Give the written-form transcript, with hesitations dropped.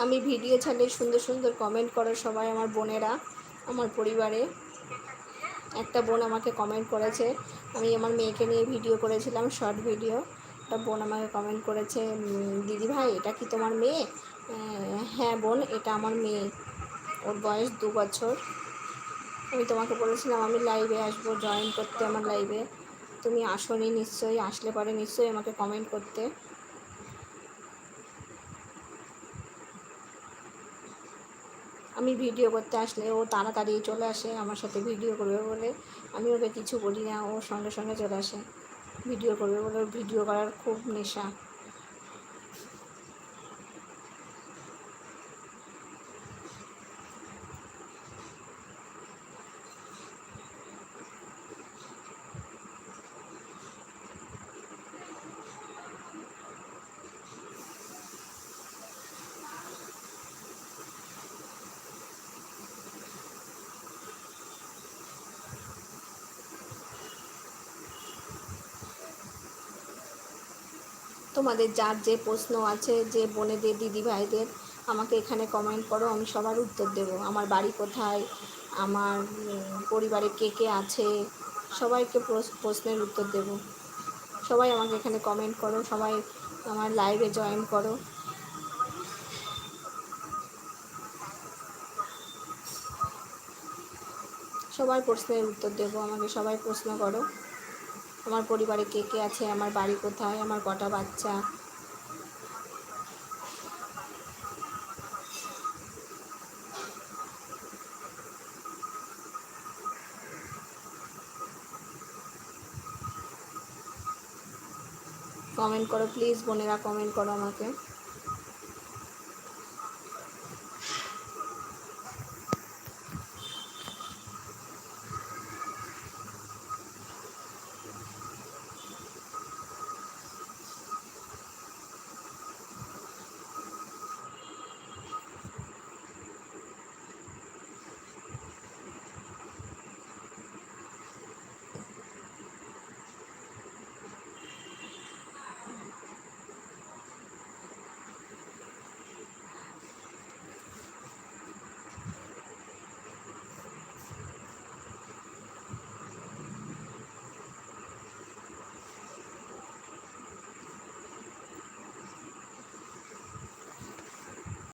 আমি ভিডিও ছাড়লে সুন্দর সুন্দর কমেন্ট করো সবাই, আমার বোনেরা, আমার পরিবারে। একটা বোন আমাকে কমেন্ট করেছে, আমি আমার মেয়েকে নিয়ে ভিডিও করেছিলাম, শর্ট ভিডিও। একটা বোন আমাকে কমেন্ট করেছে, দিদি ভাই এটা কি তোমার মেয়ে? হ্যাঁ বোন, এটা আমার মেয়ে, ওর বয়স 2 বছর। আমি তোমাকে বলেছিলাম আমি লাইভে আসবো, জয়েন করতে আমার লাইভে। তুমি আসোনি নিশ্চয়ই, আসলে পরে নিশ্চয়ই আমাকে কমেন্ট করতে। আমি ভিডিও করতে আসলে ও তাড়াতাড়ি চলে আসে আমার সাথে ভিডিও করবে বলে। আমি ওকে কিছু বলি না, ও সঙ্গে সঙ্গে চলে আসে ভিডিও করবে বলে। ওর ভিডিও করার খুব নেশা। তোমাদের যার যে প্রশ্ন আছে, যে বোনেদের দিদি ভাইদের, আমাকে এখানে কমেন্ট করো, আমি সবার উত্তর দেব। আমার বাড়ি কোথায়, আমার পরিবারে কে কে আছে, সবাইকে প্রশ্নের উত্তর দেব। সবাই আমাকে এখানে কমেন্ট করো, সবাই আমার লাইভে জয়েন করো। সবার প্রশ্নের উত্তর দেব, আমাকে সবাই প্রশ্ন করো। আমার পরিবারে কে কে আছে, আমার বাড়ি কোথায়, আমার কটা বাচ্চা। কমেন্ট করো প্লিজ বোনেরা, কমেন্ট করো আমাকে।